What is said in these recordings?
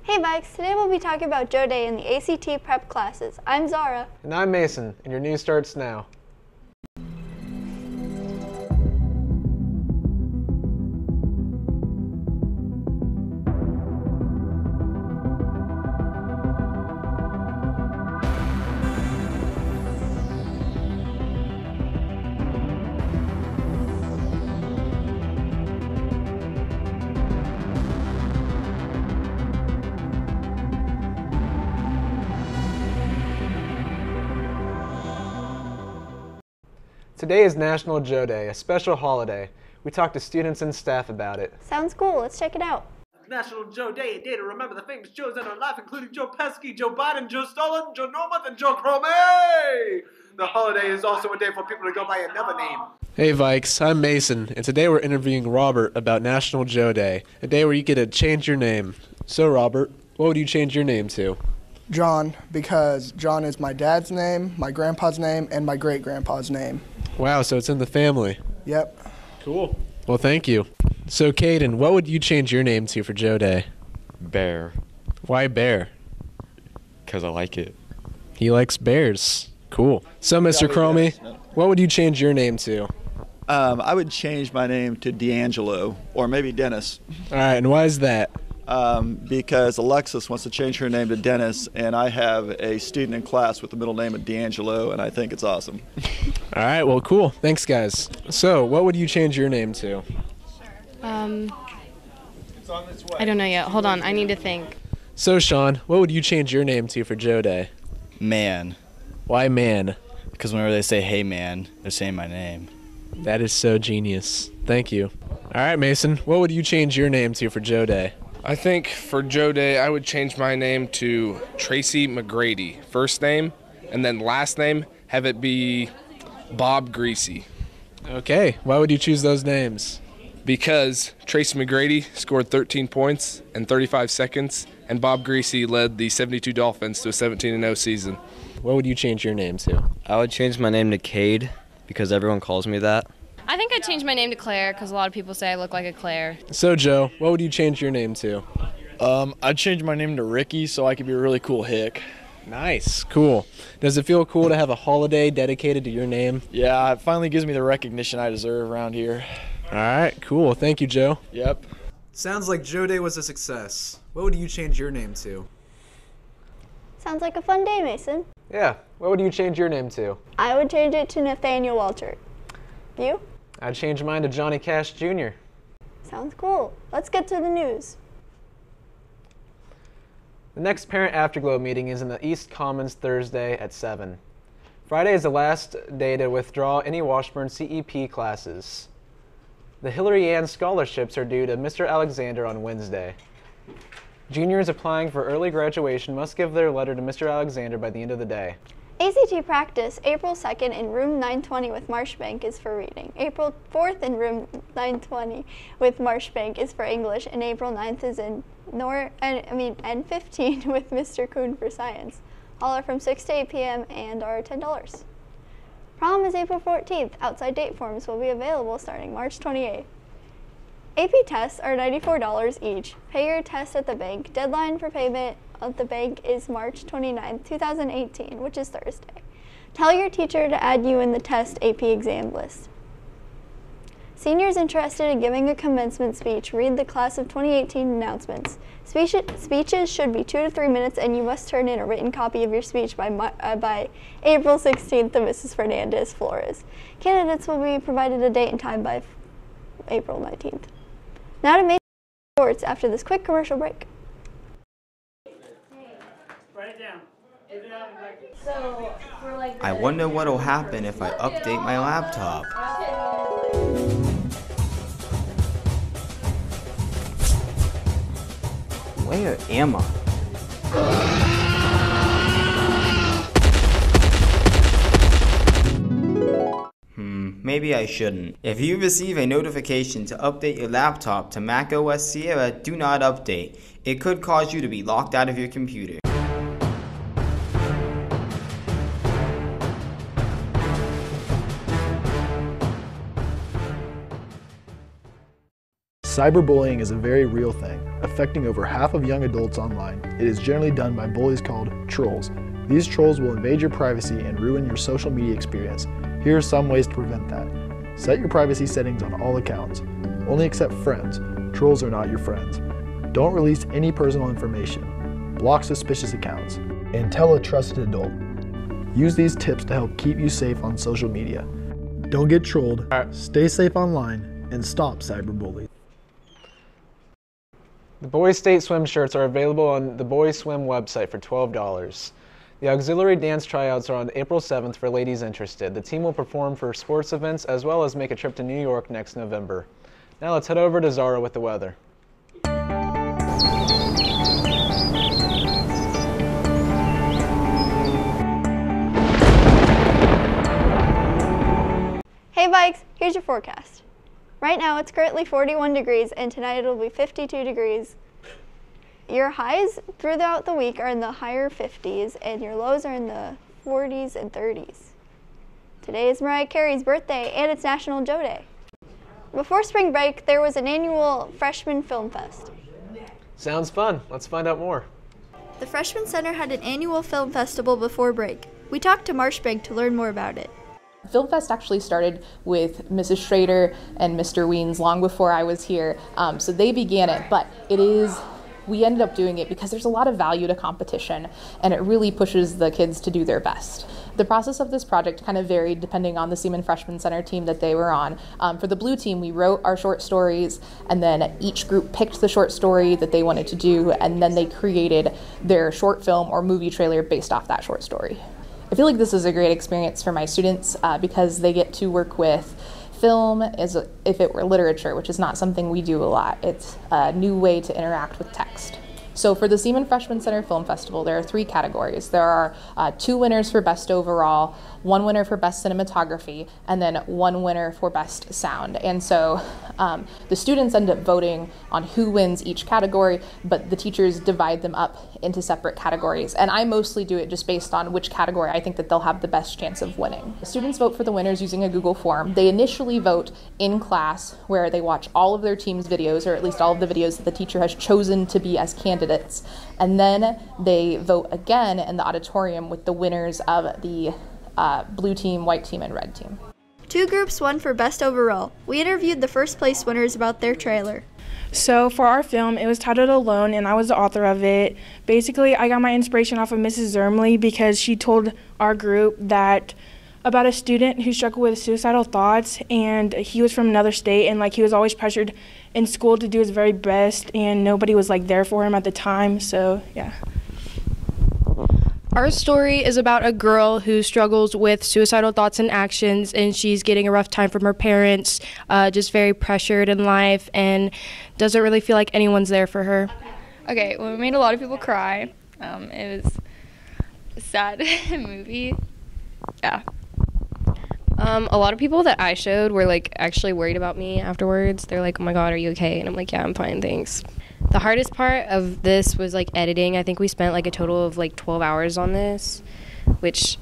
Hey Vikes, today we'll be talking about Joe Day in the ACT prep classes. I'm Zara. And I'm Mason, and your news starts now. Today is National Joe Day, a special holiday. We talked to students and staff about it. Sounds cool, let's check it out. National Joe Day, a day to remember the famous Joes in our life, including Joe Pesci, Joe Biden, Joe Stalin, Joe Normuth, and Joe Cromie! The holiday is also a day for people to go by another name. Hey Vikes, I'm Mason, and today we're interviewing Robert about National Joe Day, a day where you get to change your name. So Robert, what would you change your name to? John, because John is my dad's name, my grandpa's name, and my great-grandpa's name. Wow, so it's in the family. Yep. Cool. Well, thank you. So Caden, what would you change your name to for Joe Day? Bear. Why Bear? Because I like it. He likes bears. Cool. So Mr. Cromie, what would you change your name to? I would change my name to D'Angelo, or maybe Dennis. All right, and why is that? Because Alexis wants to change her name to Dennis, and I have a student in class with the middle name of D'Angelo, and I think it's awesome. All right, well, cool. Thanks, guys. So, what would you change your name to? I don't know yet. Hold on, I need to think. So, Sean, what would you change your name to for Joe Day? Man. Why Man? Because whenever they say, hey man, they're saying my name. That is so genius. Thank you. All right, Mason, what would you change your name to for Joe Day? I think for Joe Day, I would change my name to Tracy McGrady, first name, and then last name, have it be Bob Greasy. Okay, why would you choose those names? Because Tracy McGrady scored 13 points in 35 seconds, and Bob Greasy led the 72 Dolphins to a 17-0 season. What would you change your name to? I would change my name to Cade, because everyone calls me that. I think I'd change my name to Claire because a lot of people say I look like a Claire. So, Joe, what would you change your name to? I'd change my name to Ricky so I could be a really cool hick. Nice, cool. Does it feel cool to have a holiday dedicated to your name? Yeah, it finally gives me the recognition I deserve around here. All right, cool. Thank you, Joe. Yep. Sounds like Joe Day was a success. What would you change your name to? Sounds like a fun day, Mason. Yeah, what would you change your name to? I would change it to Nathaniel Walter. You? I'd change mine to Johnny Cash Jr. Sounds cool. Let's get to the news. The next Parent Afterglow meeting is in the East Commons Thursday at 7. Friday is the last day to withdraw any Washburn CEP classes. The Hillary Ann scholarships are due to Mr. Alexander on Wednesday. Juniors applying for early graduation must give their letter to Mr. Alexander by the end of the day. ACT practice, April 2nd in room 920 with Marshbank is for reading. April 4th in room 920 with Marshbank is for English, and April 9th is in N15 with Mr. Kuhn for science. All are from 6 to 8 p.m. and are $10. Prom is April 14th. Outside date forms will be available starting March 28th. AP tests are $94 each. Pay your test at the bank. Deadline for payment of the bank is March 29th, 2018, which is Thursday. Tell your teacher to add you in the test AP exam list. Seniors interested in giving a commencement speech, read the Class of 2018 announcements. Speeches should be 2 to 3 minutes, and you must turn in a written copy of your speech by April 16th to Mrs. Fernandez Flores. Candidates will be provided a date and time by April 19th. Now to make sports after this quick commercial break. I wonder what'll happen if I update my laptop. Where am I? Maybe I shouldn't. If you receive a notification to update your laptop to macOS Sierra, do not update. It could cause you to be locked out of your computer. Cyberbullying is a very real thing, affecting over half of young adults online. It is generally done by bullies called trolls. These trolls will invade your privacy and ruin your social media experience. Here are some ways to prevent that. Set your privacy settings on all accounts. Only accept friends. Trolls are not your friends. Don't release any personal information. Block suspicious accounts. And tell a trusted adult. Use these tips to help keep you safe on social media. Don't get trolled, stay safe online, and stop cyberbullying. The boys' state swim shirts are available on the Boys Swim website for $12. The auxiliary dance tryouts are on April 7th for ladies interested. The team will perform for sports events as well as make a trip to New York next November. Now let's head over to Zara with the weather. Hey Vikes, here's your forecast. Right now it's currently 41 degrees and tonight it'll be 52 degrees. Your highs throughout the week are in the higher 50s and your lows are in the 40s and 30s. Today is Mariah Carey's birthday and it's National Joe Day. Before spring break, there was an annual Freshman Film Fest. Sounds fun. Let's find out more. The Freshman Center had an annual film festival before break. We talked to Marshbig to learn more about it. Film Fest actually started with Mrs. Schrader and Mr. Weens long before I was here, so they began it, but we ended up doing it because there's a lot of value to competition and it really pushes the kids to do their best. The process of this project kind of varied depending on the Seaman Freshman Center team that they were on. For the blue team, we wrote our short stories and then each group picked the short story that they wanted to do and then they created their short film or movie trailer based off that short story. I feel like this is a great experience for my students because they get to work with film as if it were literature, which is not something we do a lot. It's a new way to interact with text. So for the Seaman Freshman Center Film Festival, there are 3 categories. There are 2 winners for Best Overall, 1 winner for Best Cinematography, and then 1 winner for Best Sound. And so the students end up voting on who wins each category, but the teachers divide them up into separate categories. And I mostly do it just based on which category I think that they'll have the best chance of winning. The students vote for the winners using a Google form. They initially vote in class where they watch all of their team's videos, or at least all of the videos that the teacher has chosen to be as candidates. And then they vote again in the auditorium with the winners of the blue team, white team, and red team. 2 groups won for Best Overall. We interviewed the first place winners about their trailer. So for our film, it was titled Alone, and I was the author of it. Basically, I got my inspiration off of Mrs. Zermley because she told our group that about a student who struggled with suicidal thoughts, and he was from another state, and he was always pressured in school to do his very best, and nobody was there for him at the time. So yeah. Our story is about a girl who struggles with suicidal thoughts and actions, and she's getting a rough time from her parents, just very pressured in life, and doesn't really feel like anyone's there for her. Okay, well, we made a lot of people cry. It was a sad movie. Yeah. A lot of people that I showed were actually worried about me afterwards. They're like, "Oh my God, are you okay?" And I'm like, "Yeah, I'm fine, thanks." The hardest part of this was editing. I think we spent a total of 12 hours on this, which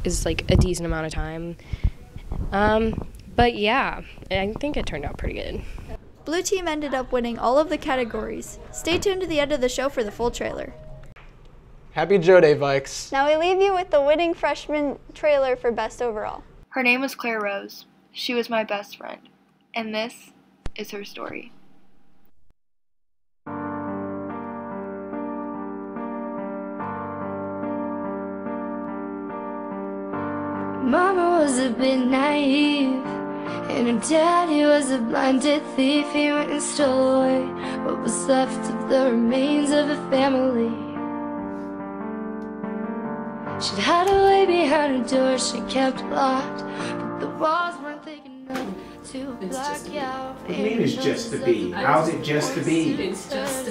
is a decent amount of time. But yeah, I think it turned out pretty good. Blue team ended up winning all of the categories. Stay tuned to the end of the show for the full trailer. Happy Joe Day, Vikes. Now we leave you with the winning freshman trailer for Best Overall. Her name was Claire Rose. She was my best friend. And this is her story. Mama was a bit naive, and her daddy was a blinded thief. He went and stole away what was left of the remains of a family. She'd hide away behind her door she kept locked, but the walls weren't thick enough to block out. What do you mean it's just a B? How's it just a B?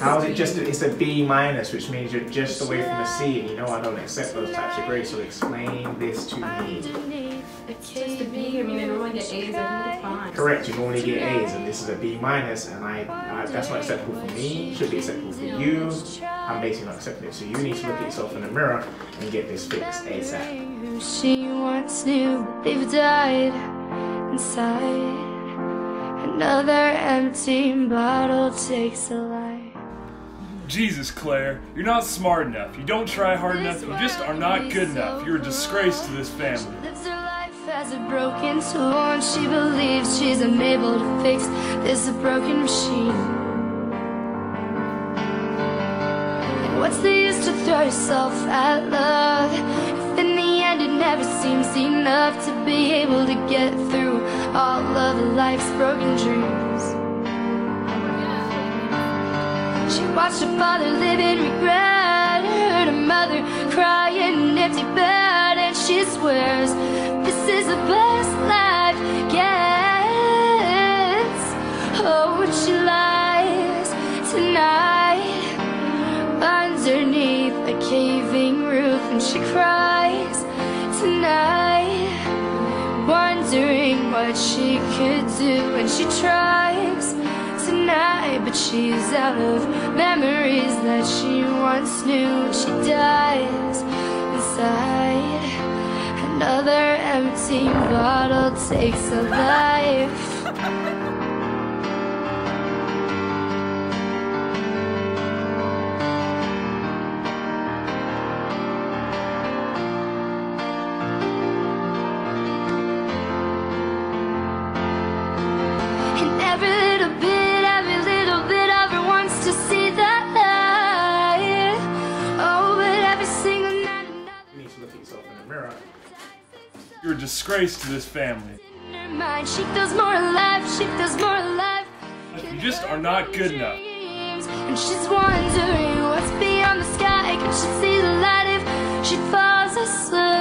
How's it just it's a B minus, which means you're just away from a C, and I don't accept those types of grades, so explain this to me. It's just a B. I mean, I normally get A's. I think it's fine. Correct, you normally get A's, and this is a B minus, and that's not acceptable for me. It should be acceptable for you. I'm basically not accepting it, so you need to look at yourself in the mirror and get this fixed ASAP. Who she once knew, they've died inside, and Another empty bottle takes a life. Jesus, Claire, you're not smart enough. You don't try hard enough. You just are not good enough. You're a disgrace to this family. Lives her life as a broken tool, and she believes she's unable to fix this broken machine. And what's the use to throw yourself at love if in the end it never seems enough to be able to get through all of life's broken dreams? She watched her father live in regret, heard her mother cry in an empty bed, and she swears this is the best life gets. Oh, and she lies tonight underneath a caving roof, and she cries tonight, wondering what she could do, and she tries tonight, but she's out of memories that she once knew. She dies inside. Another empty bottle takes a life. And every little bit of her wants to see that light. Oh, but every single night You need to look at yourself in the mirror. You're a disgrace to this family. in her mind, she feels more alive, she feels more alive. You just are not good enough. And she's wondering what's beyond the sky. Could she see the light if she falls asleep?